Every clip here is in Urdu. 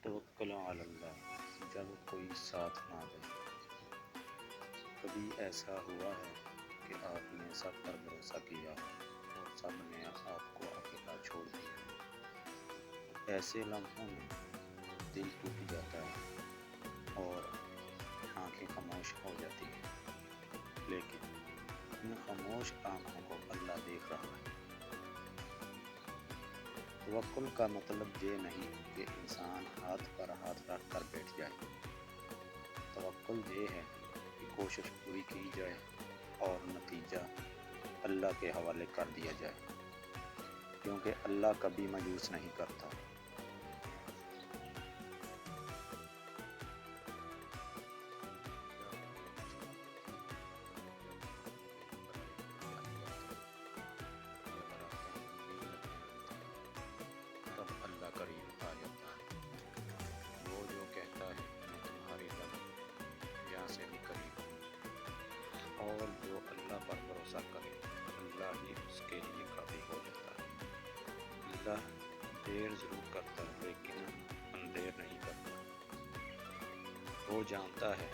توکل علی اللہ، جب کوئی ساتھ نہ دے۔ کبھی ایسا ہوا ہے کہ آپ نے سب پر بھروسہ کیا اور سب نے آپ کو اکیلا چھوڑ دیا؟ ایسے لمحوں میں دل ٹوٹ جاتا ہے اور آنکھیں خاموش ہو جاتی ہیں، لیکن ان خاموش آنکھوں کو اللہ دیکھ رہا ہے۔ توکل کا مطلب یہ نہیں کہ انسان ہاتھ پر ہاتھ رکھ کر بیٹھ جائے۔ توکل یہ ہے کہ کوشش پوری کی جائے اور نتیجہ اللہ کے حوالے کر دیا جائے، کیونکہ اللہ کبھی مایوس نہیں کرتا۔ تب اللہ قریب آ جاتا ہے۔ وہ جو کہتا ہے میں تمہاری رب یہاں سے بھی قریب ہوں، اور جو اللہ پر بھروسہ کرے اللہ ہی اس کے لیے کافی ہو جاتا ہے۔ اللہ دیر ضرور کرتا ہے لیکن اندیر نہیں کرتا۔ وہ جانتا ہے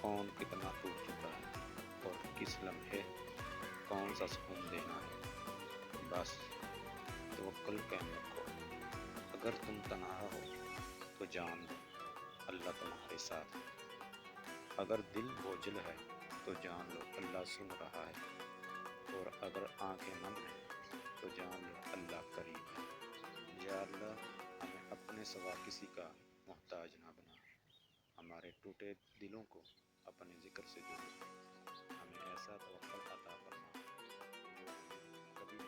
کون کتنا ٹوٹ چکا ہے اور کس لمحے کون سا سکون دینا ہے۔ بس توکل قائم رکھو۔ اگر تم تنہا ہو تو جان لو اللہ تمہارے ساتھ ہے۔ اگر دل بوجھل ہے تو جان لو اللہ سن رہا ہے، اور اگر آنکھیں نم ہیں تو جان لو اللہ قریب ہے۔ یا اللہ ہمیں اپنے سوا کسی کا محتاج نہ بنا، ہمارے ٹوٹے دلوں کو اپنے ذکر سے جوڑ، ہمیں ایسا توکل عطا فرما جو ہمیں کبھی